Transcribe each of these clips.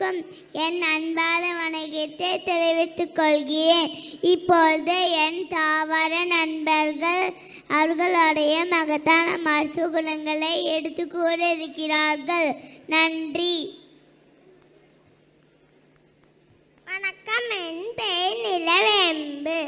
அனைவருக்கும் என் அன்பான வணக்கத்தை தெரிவித்துக் கொள்கிறேன். இப்பொழுது என் தாவர நண்பர்கள் அவர்களுடைய மகத்தான மருத்துவ குணங்களை எடுத்து கூற இருக்கிறார்கள். நன்றி. வணக்கம், என் பெயர் நிலவேம்பு.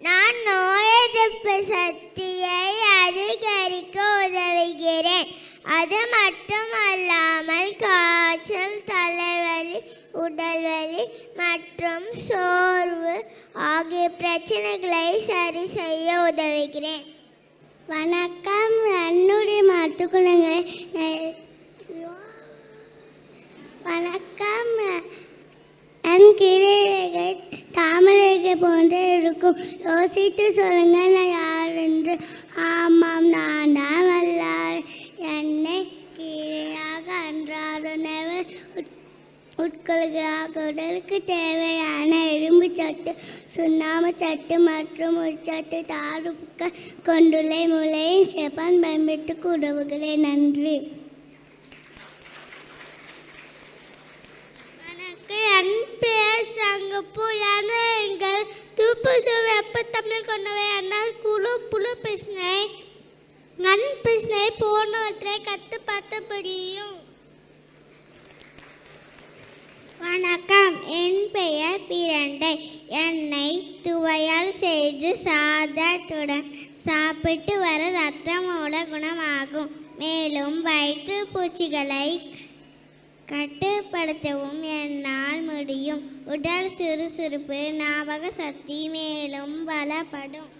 நான் நோய் எதிர்ப்பு சக்தியை அதிகரிக்க உதவுகிறேன். அது மட்டுமல்லாமல் காய்ச்சல், தலைவலி, உடல்வலி மற்றும் சோர்வு ஆகிய பிரச்சனைகளை சரி செய்ய உதவுகிறேன். வணக்கம், என்னுடைய மருத்துவ குணங்களை வணக்கம். என் கீழே தாமரை போன்று இருக்கும். யோசித்து சொல்லுங்கள் நான் யார் என்று. ஆமாம், நான் தான் வல்லார். என்னை கீழேயாக அன்றாட உணவு உட்கொள்கிறார். உடலுக்கு தேவையான இரும்பு சத்து, சுண்ணாம்பு சத்து மற்றும் உச்சத்து தாதுக்கள் கொண்டுள்ள மூளையை செப்பான் பயன்படுத்தி உதவுகிறேன். நன்றி. என் பெயர் சங்கப்பூ. எங்கள் தூப்புசு வெப்ப தமிழ் கொண்டவை. ஆனால் குழு புழு பிரச்சனை, மண் பிரச்சனை போன்றவற்றை கட்டுப்படுத்த முடியும். வணக்கம், என் பெயர் பிரண்டை. எண்ணெய் துவையால் செய்து சாதத்துடன் சாப்பிட்டு வர ரத்தம் ஓட குணமாகும். மேலும் வயிற்று பூச்சிகளை கட்டுப்படுத்தவும் என்னால் முடியும். உடல் சுறுசுறுப்பு, ஞாபக சக்தி மேலும் பலப்படும்.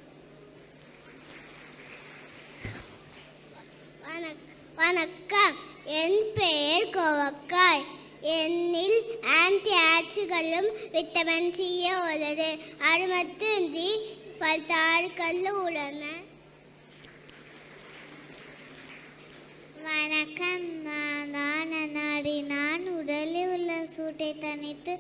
வணக்கம், என் பெயர் கோவக்காய். என்னில் ஆன்டி ஆக்சிடன்ட்களும் விட்டமின் சி உள்ளது. அது மட்டுமின்றி பல்தாதுக்கள் உள்ளன. வணக்கம், நான் நன்னாடி. நான் உடலில் உள்ள சூட்டை தணித்து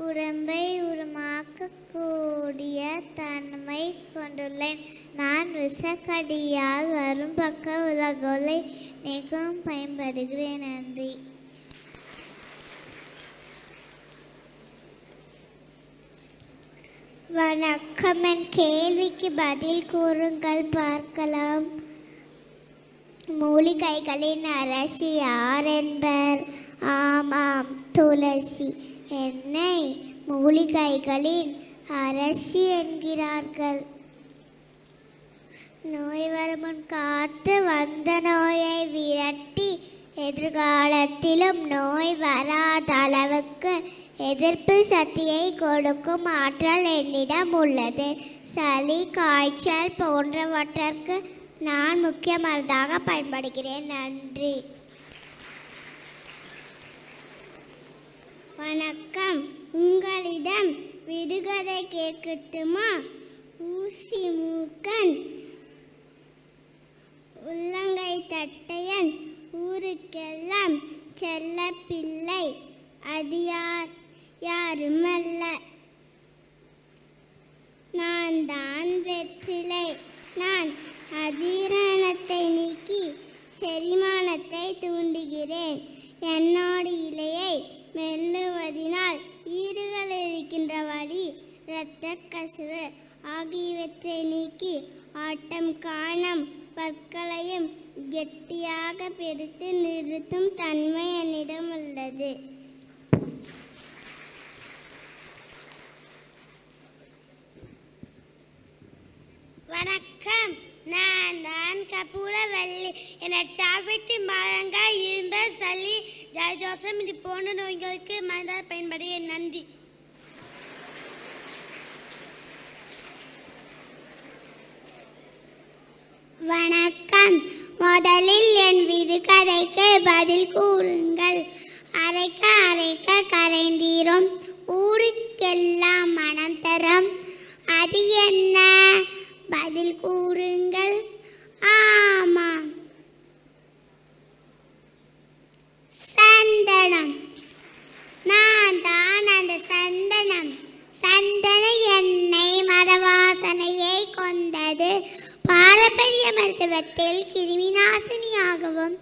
உடம்பை உருமாக்கக்கூடிய தன்மை கொண்டுள்ளேன். நான் விஷக்கடியால் வரும் பக்க விளைவுகளை நீக்கவும் பயன்படுகிறேன். நன்றி. வணக்கம், என் கேள்விக்கு பதில் கூறுங்கள் பார்க்கலாம். மூலிகைகளின் அரசி யார் என்பர்? ஆமாம், துளசி. என்னை மூலிகைகளின் அரசி என்கிறார்கள். நோய் வருமுன் காத்து வந்த நோயை விரட்டி எதிர்காலத்திலும் நோய் வராத அளவுக்கு எதிர்ப்பு சக்தியை கொடுக்கும் ஆற்றல் என்னிடம் உள்ளது. சளி, காய்ச்சல் போன்றவற்றிற்கு நான் முக்கிய மருந்தாக பயன்படுகிறேன். நன்றி. வணக்கம், உங்களிடம் விடுகதை கேட்கட்டுமா? ஊசி மூக்கன், உள்ளங்கை தட்டையன், ஊருக்கெல்லாம் செல்ல பிள்ளை. அது யார்? யாருமல்ல, நான் தான் வெற்றிலை. நான் அஜீரணத்தை நீக்கி செரிமானத்தை தூண்டுகிறேன். என்னோட இலையை மெல்லுவதினால் ஈறுகள் இருக்கின்ற வலி, இரத்த கசிவு ஆகியவற்றை நீக்கி ஆட்டம் காணும் பற்களையும் கெட்டியாக பிடித்து நிறுத்தும் தன்மை என்னிடம் உள்ளது. வணக்கம், நான் தான் கற்பூரவள்ளி. என்னை டாபிட்டு மரங்காய், இரும்பு, சளி, ஜலதோஷம் இது போன்ற நோய்களுக்கு மருந்தாக பயன்படுகிறேன். நன்றி. வணக்கம், முதலில் என் விடுகதைக்கு பதில் கூறுங்கள். அரைக்க அரைக்க கரைந்தீரும், ஊருக்கெல்லாம் மனம் தரும். அது என்ன? பதில் கூறுங்கள். ஆமாம், சந்தனம். நான் தான் அந்த சந்தனம். சந்தன எண்ணெய் மரவாசனையை கொண்டது. பாரம்பரிய மருத்துவத்தில் கிருமிநாசினியாகவும்,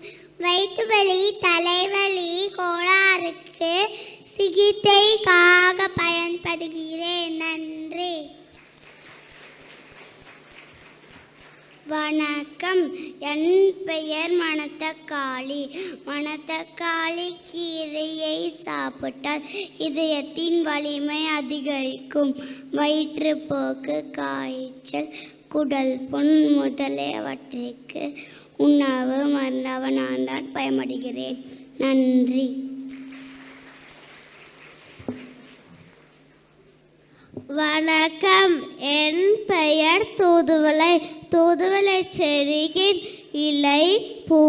வயிற்று வலி, தலைவலி, கோளாறுக்கு சிகிச்சைக்காக பயன்படுகிறேன். நன்றி. வணக்கம். என் பெயர் மணத்தக்காளி. மணத்தக்காளி கீரையை சாப்பிட்டால் இதயத்தின் வலிமை அதிகரிக்கும். வயிற்றுப்போக்கு, காய்ச்சல், குடல் புண் முதலியவற்றிற்கு உணவு மருந்தாக நான் தான் பயன்படுகிறேன். நன்றி. வணக்கம். என் பெயர் தூதுவளை. தூதுவளை செடியின் இலை, பூ,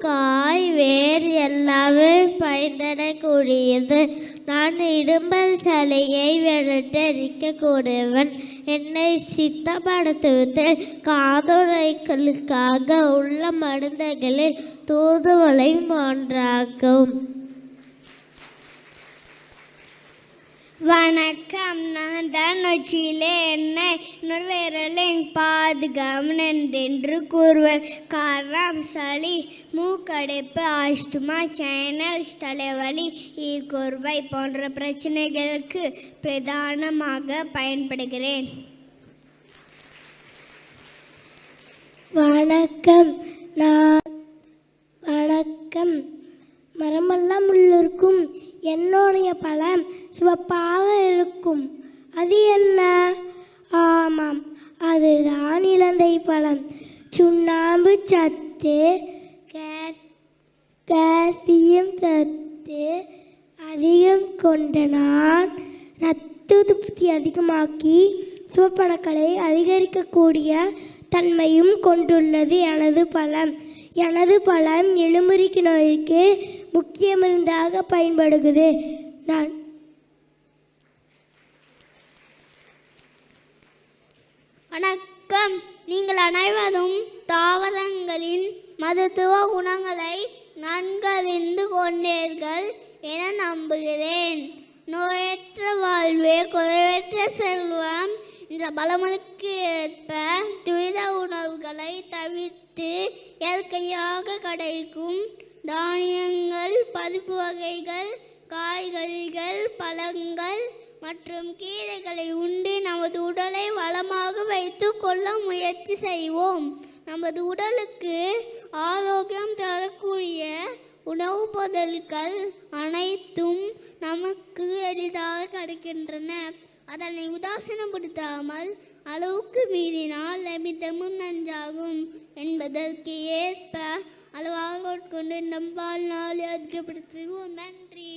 காய், வேர் எல்லாமே பயன்படக்கூடியது. நான் இடும்பல் சளியை விரட்டடிக்கக்கூடியவன். என்னை சித்தப்படுத்துவதில் காதுடைகளுக்காக உள்ள மருந்துகளில் தூதுவளை ஒன்றாகும். வணக்கம். நான் தான் நொச்சியிலே என்னை நுரையீரலின் பாதுகாவன் என்று கூறுவர். காரணம் சளி, மூக்கடைப்பு, ஆஸ்துமா, சைனஸ், தலைவலி, ஈர்க்கோர்வை போன்ற பிரச்சனைகளுக்கு பிரதானமாக பயன்படுகிறேன். வணக்கம். மரமெல்லாம் உள்ளிருக்கும் என்னுடைய பழம் சிவப்பாக இருக்கும். அது என்ன? ஆமாம், அதுதான் இலந்தை பழம். சுண்ணாம்பு சத்து, கால்சியம் சத்து அதிகம் கொண்ட நான் இரத்த உற்பத்தி அதிகமாக்கி சிவப்பணுக்களை அதிகரிக்கக்கூடிய தன்மையும் கொண்டுள்ளது எனது பழம் எலும்புரிக்கு நோய்க்கு முக்கிய மருந்தாக பயன்படுகிறது. வணக்கம். நீங்கள் அனைவரும் தாவரங்களின் மருத்துவ குணங்களை நன்கறிந்து கொண்டீர்கள் என நம்புகிறேன். நோயற்ற வாழ்வே குறைவற்ற செல்வம். இந்த பழமொழிக்கு ஏற்ப துரித உணவுகளை தவிர்த்து இயற்கையாக கிடைக்கும் தானியங்கள், பருப்பு வகைகள், காய்கறிகள், பழங்கள் மற்றும் கீரைகளை உண்டு நமது உடலை வளமாக வைத்து கொள்ள முயற்சி செய்வோம். நமது உடலுக்கு ஆரோக்கியம் தரக்கூடிய உணவுப் பொருட்கள் அனைத்தும் நமக்கு எளிதாக கிடைக்கின்றன. அதனை உதாசீனப்படுத்தாமல் அளவுக்கு மீறினால் அமிர்தமும் நஞ்சாகும் என்பதற்கு ஏற்ப அளவாக கொண்டு நம் வாழ்நாளை அதிகப்படுத்துவோம். நன்றி.